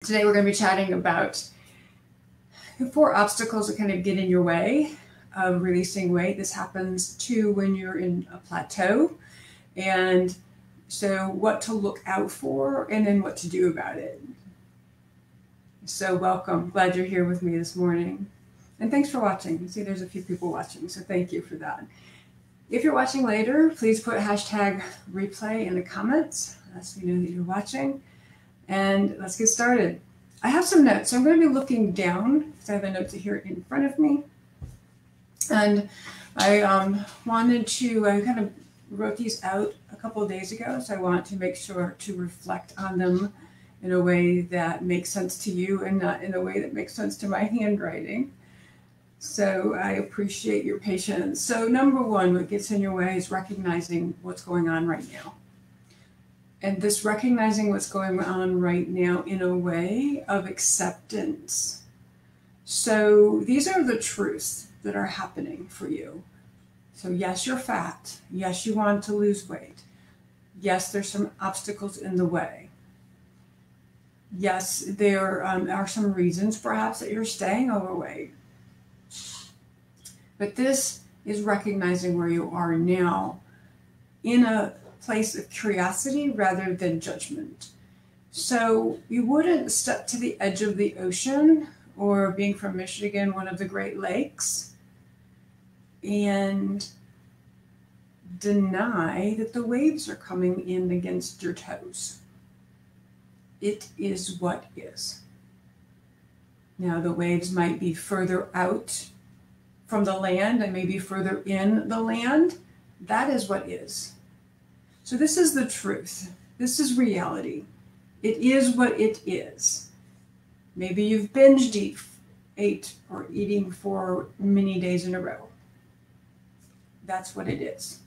Today we're going to be chatting about the 4 obstacles that kind of get in your way of releasing weight. This happens too when you're in a plateau, and so what to look out for and then what to do about it. So welcome, glad you're here with me this morning, and thanks for watching. You see there's a few people watching, so thank you for that. If you're watching later, please put hashtag replay in the comments so we know that you're watching. And let's get started. I have some notes. So I'm going to be looking down because I have the notes here in front of me. And I I kind of wrote these out a couple of days ago. So I want to make sure to reflect on them in a way that makes sense to you and not in a way that makes sense to my handwriting. So I appreciate your patience. So number 1, what gets in your way is recognizing what's going on right now. And this recognizing what's going on right now in a way of acceptance. So these are the truths that are happening for you. So yes, you're fat. Yes, you want to lose weight. Yes, there's some obstacles in the way. Yes, there are some reasons perhaps that you're staying overweight. But this is recognizing where you are now in a place of curiosity rather than judgment. So you wouldn't step to the edge of the ocean, or being from Michigan, one of the Great Lakes, and deny that the waves are coming in against your toes. It is what is. Now the waves might be further out from the land and maybe further in the land. That is what is. So this is the truth. This is reality. It is what it is. Maybe you've binged ate or eating for many days in a row. That's what it is.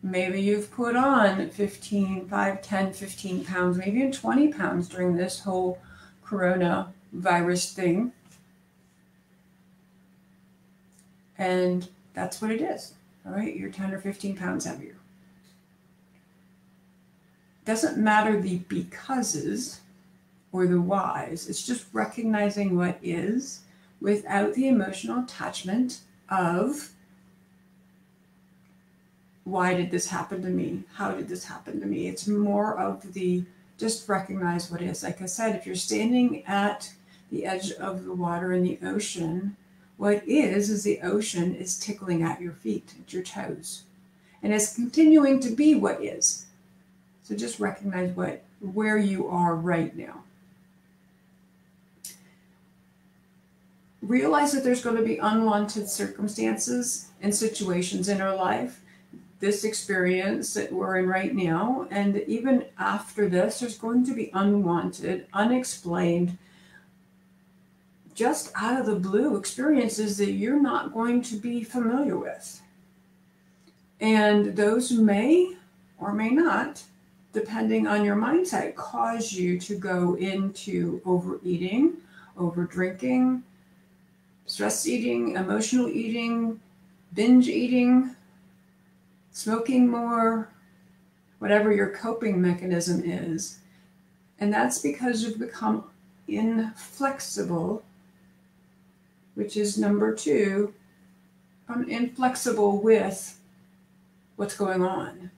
Maybe you've put on 5, 10, 15 pounds, maybe even 20 pounds during this whole coronavirus thing. And that's what it is. All right, you're 10 or 15 pounds heavier. Doesn't matter the becauses or the whys. It's just recognizing what is without the emotional attachment of why did this happen to me? How did this happen to me? It's more of the just recognize what is. Like I said, if you're standing at the edge of the water in the ocean, what is the ocean is tickling at your feet, at your toes. And it's continuing to be what is. So just recognize where you are right now. Realize that there's going to be unwanted circumstances and situations in our life. This experience that we're in right now, and even after this, there's going to be unwanted, unexplained, just out of the blue experiences that you're not going to be familiar with. And those may or may not, depending on your mindset, cause you to go into overeating, overdrinking, stress eating, emotional eating, binge eating, smoking more, whatever your coping mechanism is. And that's because you've become inflexible, which is number 2, inflexible with what's going on.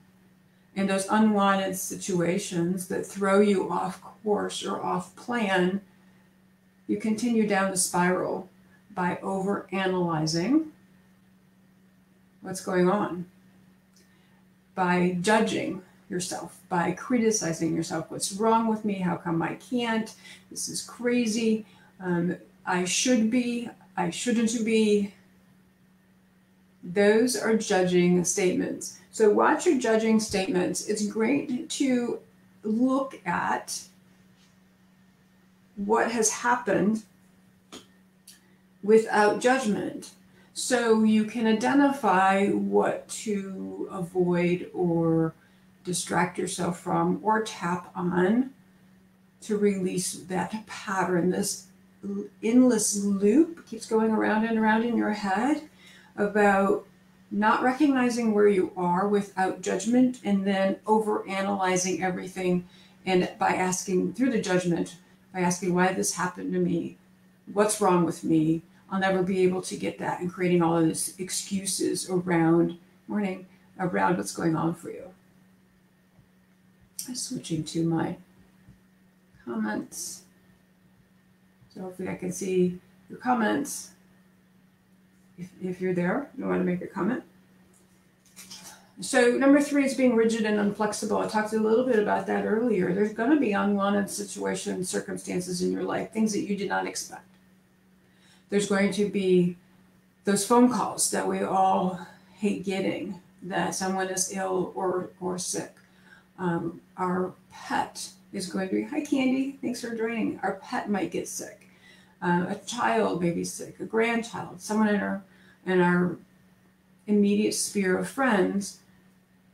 And those unwanted situations that throw you off course or off plan, you continue down the spiral by overanalyzing what's going on, by judging yourself, by criticizing yourself. What's wrong with me? How come I can't? This is crazy. I should be. I shouldn't be. Those are judging statements. So watch your judging statements. It's great to look at what has happened without judgment. So you can identify what to avoid or distract yourself from or tap on to release that pattern. This endless loop keeps going around and around in your head about not recognizing where you are without judgment, and then over analyzing everything, and by asking through the judgment, by asking why this happened to me, what's wrong with me. I'll never be able to get that, and creating all of these excuses around around what's going on for you. I'm switching to my comments. So hopefully I can see your comments. If you're there, you want to make a comment. So number 3 is being rigid and unflexible. I talked a little bit about that earlier. There's going to be unwanted situations, circumstances in your life, things that you did not expect. There's going to be those phone calls that we all hate getting, that someone is ill or sick. Our pet is going to be, hi Candy, thanks for joining. Our pet might get sick. A child may be sick, a grandchild, someone in our immediate sphere of friends,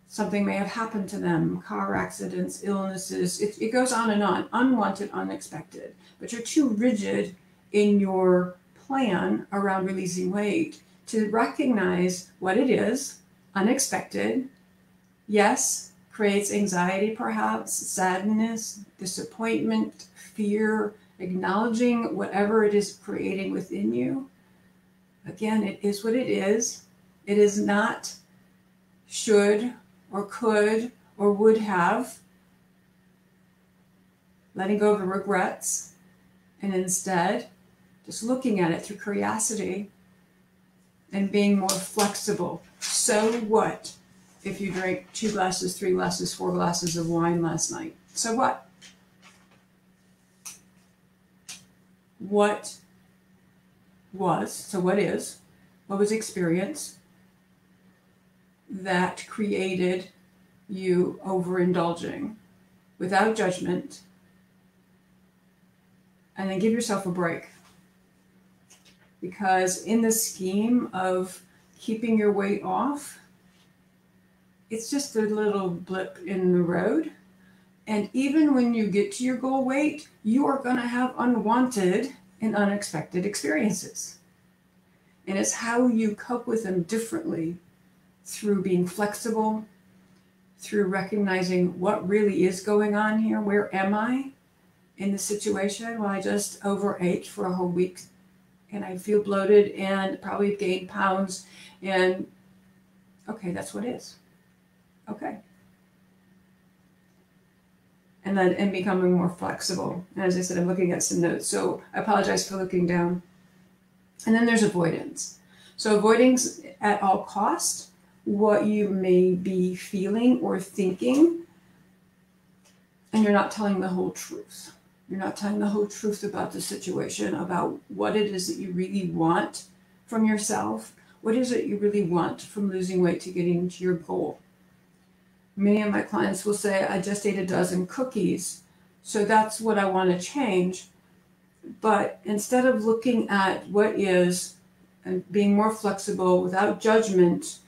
something may have happened to them, car accidents, illnesses, it goes on and on, unwanted, unexpected. But you're too rigid in your plan around releasing weight to recognize what it is, unexpected, yes, creates anxiety perhaps, sadness, disappointment, fear, acknowledging whatever it is creating within you. Again, it is what it is. It is not should or could or would have. Letting go of the regrets, and instead just looking at it through curiosity and being more flexible. So what if you drank 2 glasses, 3 glasses, 4 glasses of wine last night? So what? What was, so what is, what was experience that created you overindulging without judgment? And then give yourself a break. Because in the scheme of keeping your weight off, it's just a little blip in the road. And even when you get to your goal weight, you are going to have unwanted and unexpected experiences. And it's how you cope with them differently, through being flexible, through recognizing what really is going on here. Where am I in the situation? Well, I just overate for a whole week and I feel bloated and probably gained pounds, and okay, that's what is. Okay. And becoming more flexible. And as I said, I'm looking at some notes, so I apologize for looking down. And then there's avoidance. So avoiding at all cost what you may be feeling or thinking, and you're not telling the whole truth. You're not telling the whole truth about the situation, about what it is that you really want from yourself. What is it you really want from losing weight to getting to your goal? Many of my clients will say, I just ate a dozen cookies, so that's what I want to change. But instead of looking at what is and being more flexible without judgment,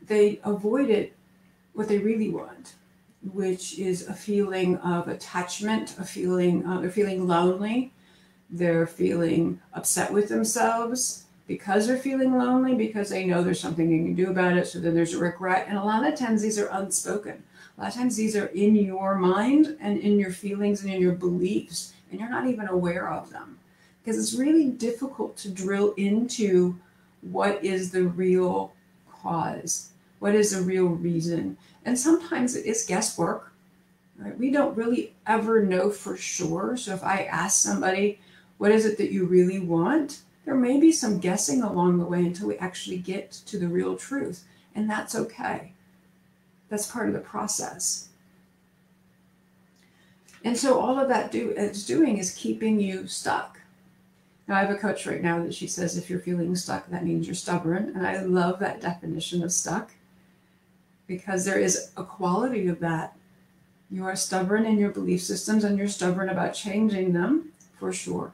they avoided what they really want, which is a feeling of attachment, they're feeling lonely, they're feeling upset with themselves because they're feeling lonely, because they know there's something you can do about it, so then there's a regret. And a lot of times these are unspoken. A lot of times these are in your mind and in your feelings and in your beliefs, and you're not even aware of them. Because it's really difficult to drill into what is the real cause, what is the real reason. And sometimes it is guesswork, right? We don't really ever know for sure. So if I ask somebody, what is it that you really want? There may be some guessing along the way until we actually get to the real truth. And that's okay. That's part of the process. And so all of that it's doing is keeping you stuck. Now, I have a coach right now that she says, if you're feeling stuck, that means you're stubborn. And I love that definition of stuck, because there is a quality of that. You are stubborn in your belief systems, and you're stubborn about changing them, for sure.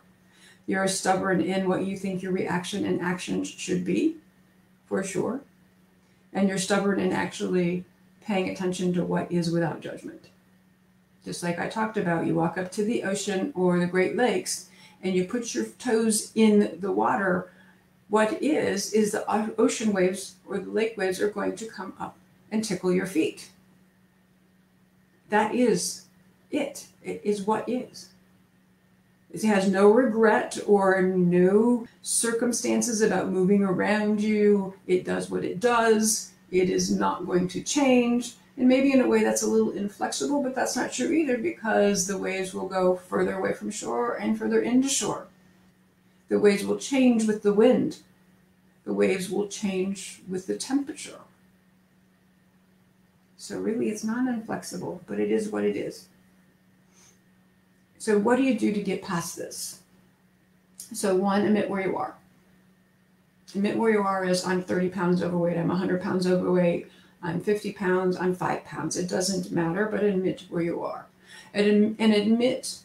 You're stubborn in what you think your reaction and action should be, for sure. And you're stubborn in actually paying attention to what is without judgment. Just like I talked about, you walk up to the ocean or the Great Lakes and you put your toes in the water. What is the ocean waves or the lake waves are going to come up and tickle your feet. That is it. It is what is. It has no regret or no circumstances about moving around you. It does what it does. It is not going to change. And maybe in a way that's a little inflexible, but that's not true either, because the waves will go further away from shore and further into shore. The waves will change with the wind. The waves will change with the temperature. So really, it's not inflexible, but it is what it is. So what do you do to get past this? So one, admit where you are. Admit where you are is, I'm 30 pounds overweight, I'm 100 pounds overweight, I'm 50 pounds, I'm 5 pounds. It doesn't matter, but admit where you are. And admit,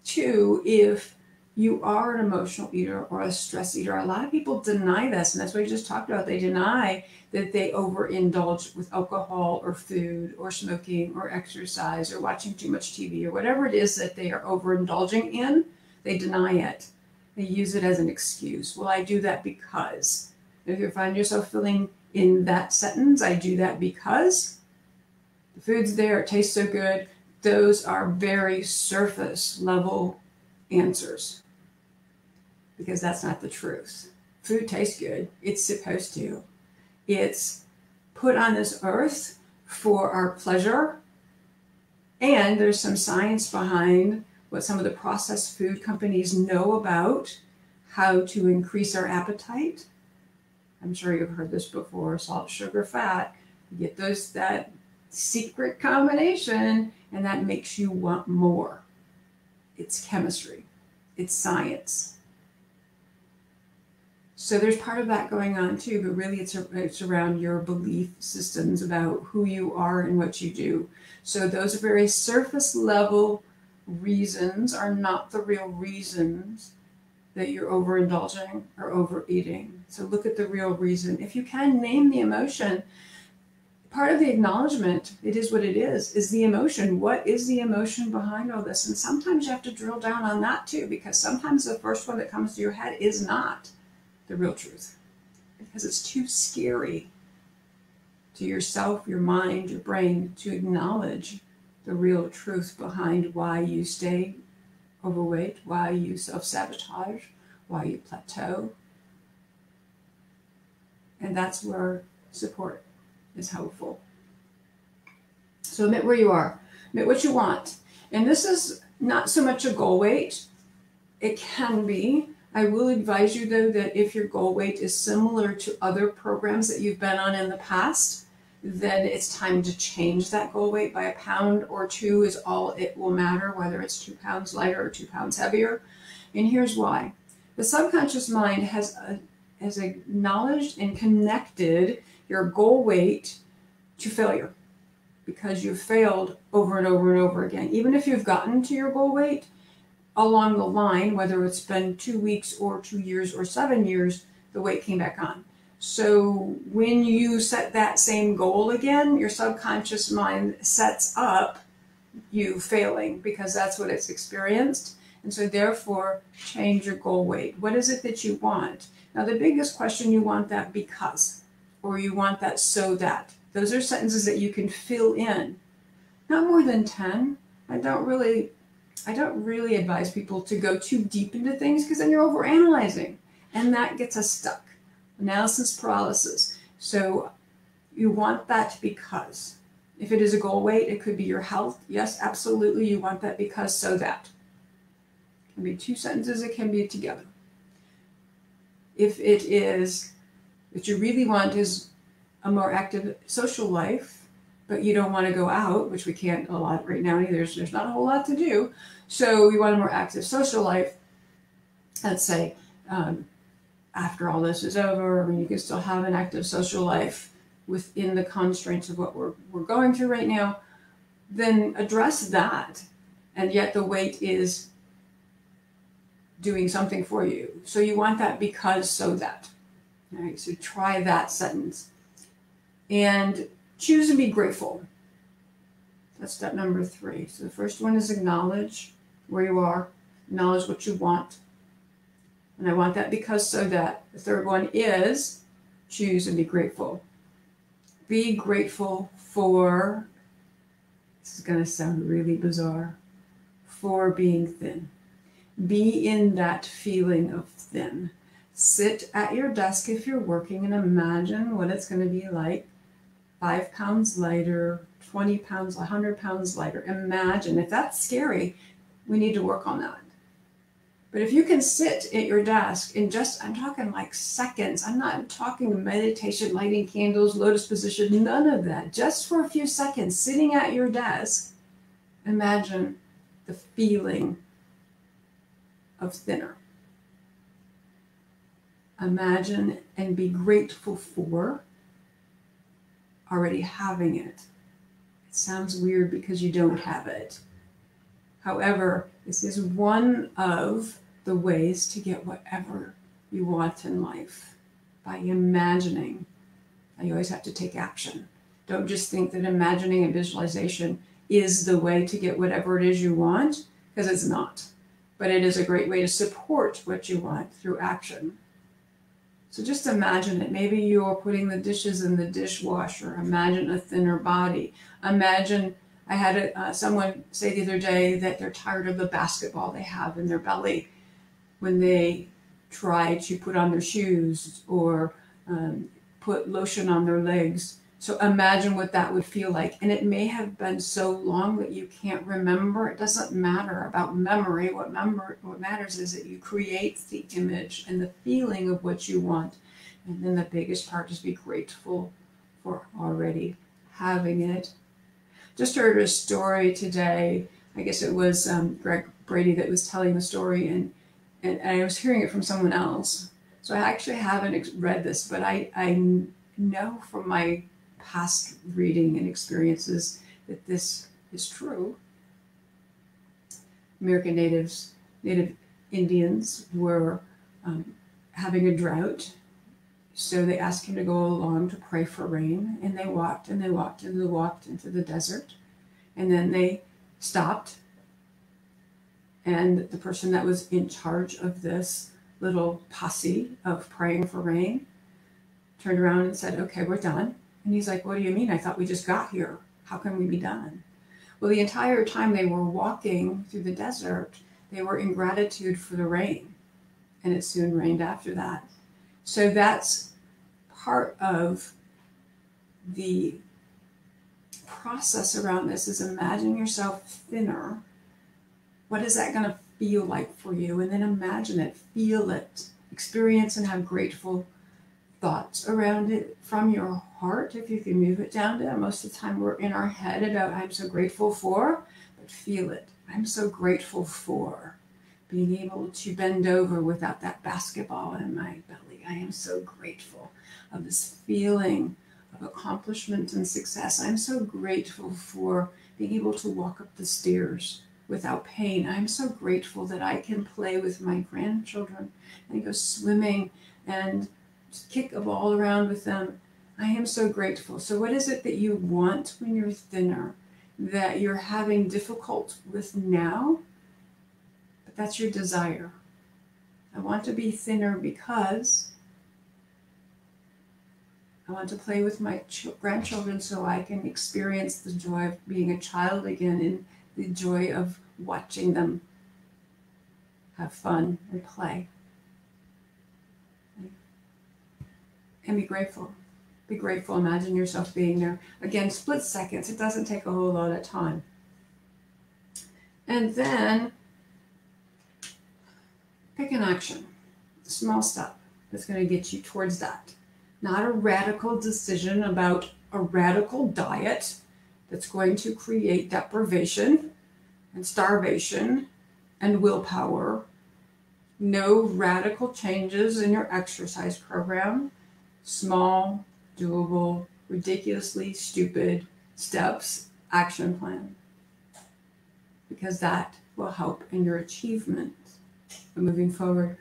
too, if you are an emotional eater or a stress eater. A lot of people deny this, and that's what we just talked about. They deny that they overindulge with alcohol or food or smoking or exercise or watching too much TV or whatever it is that they are overindulging in. They deny it. They use it as an excuse. Well, I do that because. If you find yourself feeling in that sentence, I do that because the food's there, it tastes so good, those are very surface level answers, because that's not the truth. Food tastes good. It's supposed to. It's put on this earth for our pleasure. And there's some science behind what some of the processed food companies know about how to increase our appetite. I'm sure you've heard this before: salt, sugar, fat. You get that secret combination, and that makes you want more. It's chemistry. It's science. So there's part of that going on too, but really it's around your belief systems about who you are and what you do. So those very surface level reasons are not the real reasons that you're overindulging or overeating. So look at the real reason. If you can name the emotion, part of the acknowledgement, it is what it is the emotion. What is the emotion behind all this? And sometimes you have to drill down on that too, because sometimes the first one that comes to your head is not the real truth, because it's too scary to yourself, your mind, your brain to acknowledge the real truth behind why you stay overweight, why you self-sabotage, why you plateau. And that's where support is helpful. So admit where you are, admit what you want. And this is not so much a goal weight. It can be. I will advise you, though, that if your goal weight is similar to other programs that you've been on in the past, then it's time to change that goal weight by 1 pound or 2 is all it will matter, whether it's 2 pounds lighter or 2 pounds heavier. And here's why. The subconscious mind has acknowledged and connected your goal weight to failure, because you've failed over and over and over again. Even if you've gotten to your goal weight, along the line, whether it's been 2 weeks or 2 years or 7 years, the weight came back on. So when you set that same goal again, your subconscious mind sets up you failing, because that's what it's experienced. And so therefore, change your goal weight. What is it that you want? Now, the biggest question, you want that because, or you want that so that. Those are sentences that you can fill in. Not more than 10. I don't really advise people to go too deep into things, because then you're overanalyzing, and that gets us stuck. Analysis paralysis. So you want that because. If it is a goal weight, it could be your health. Yes, absolutely, you want that because so that. It can be 2 sentences, it can be together. If it is, what you really want is a more active social life, but you don't want to go out, which we can't a lot right now either. There's not a whole lot to do. So you want a more active social life. Let's say after all this is over, you can still have an active social life within the constraints of what we're going through right now. Then address that. And yet the weight is doing something for you. So you want that because so that. All right, so try that sentence. And choose and be grateful. That's step number 3. So the first one is acknowledge where you are, acknowledge what you want. And I want that because so that. The third one is choose and be grateful. Be grateful for, this is going to sound really bizarre, for being thin. Be in that feeling of thin. Sit at your desk if you're working and imagine what it's going to be like 5 pounds lighter, 20 pounds, 100 pounds lighter. Imagine. If that's scary, we need to work on that. But if you can sit at your desk in just, I'm talking like seconds. I'm not talking meditation, lighting candles, lotus position, none of that. Just for a few seconds, sitting at your desk, imagine the feeling of thinner. Imagine and be grateful for already having it. It sounds weird because you don't have it. However, this is one of the ways to get whatever you want in life, by imagining. And you always have to take action. Don't just think that imagining and visualization is the way to get whatever it is you want, because it's not. But it is a great way to support what you want through action. So just imagine it. Maybe you're putting the dishes in the dishwasher. Imagine a thinner body. Imagine, I had someone say the other day that they're tired of the basketball they have in their belly when they try to put on their shoes or put lotion on their legs. So imagine what that would feel like. And it may have been so long that you can't remember. It doesn't matter about memory. What matters is that you create the image and the feeling of what you want. And then the biggest part is be grateful for already having it. Just heard a story today. I guess it was Greg Brady that was telling the story, and I was hearing it from someone else. So I actually haven't read this, but I know from my past reading and experiences that this is true. American Native Indians were having a drought, so they asked him to go along to pray for rain, and they walked and they walked and they walked into the desert, and then they stopped, and the person that was in charge of this little posse of praying for rain turned around and said, "Okay, we're done." And he's like, "What do you mean? I thought we just got here. How can we be done?" Well, the entire time they were walking through the desert, they were in gratitude for the rain, and it soon rained after that. So that's part of the process around this, is imagine yourself thinner. What is that going to feel like for you? And then imagine it, feel it, experience and have grateful thoughts around it from your heart, if you can move it down to that. Most of the time we're in our head about I'm so grateful for, but feel it. I'm so grateful for being able to bend over without that basketball in my belly. I am so grateful of this feeling of accomplishment and success. I'm so grateful for being able to walk up the stairs without pain. I'm so grateful that I can play with my grandchildren and go swimming and kick a ball around with them. I am so grateful. So what is it that you want when you're thinner, that you're having difficult with now? But that's your desire. I want to be thinner because I want to play with my grandchildren so I can experience the joy of being a child again, and the joy of watching them have fun and play. And be grateful. Be grateful. Imagine yourself being there. Again, split seconds. It doesn't take a whole lot of time. And then pick an action. A small step that's going to get you towards that. Not a radical decision about a radical diet that's going to create deprivation and starvation and willpower. No radical changes in your exercise program. Small, doable, ridiculously stupid steps, action plan. Because that will help in your achievement of moving forward.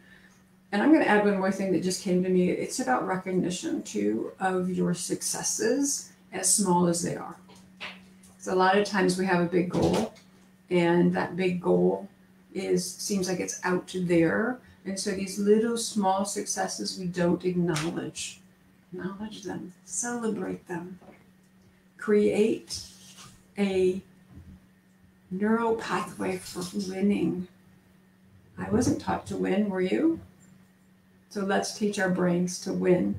And I'm going to add one more thing that just came to me. It's about recognition, too, of your successes, as small as they are. So a lot of times we have a big goal, and that big goal seems like it's out there. And so these little small successes we don't acknowledge. Acknowledge them, celebrate them, create a neural pathway for winning. I wasn't taught to win, were you? So let's teach our brains to win.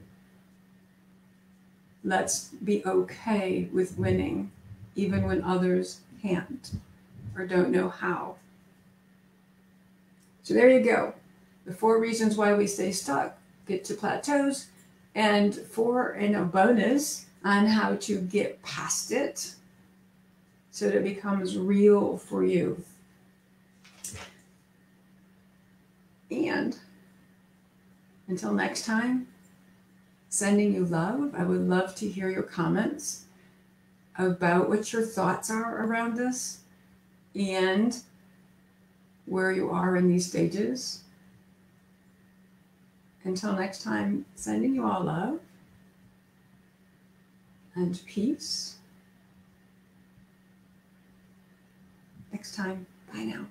Let's be okay with winning, even when others can't or don't know how. So there you go. The 4 reasons why we stay stuck, get to plateaus, and a bonus on how to get past it so that it becomes real for you. And until next time, sending you love. I would love to hear your comments about what your thoughts are around this and where you are in these stages. Until next time, sending you all love and peace. Next time, bye now.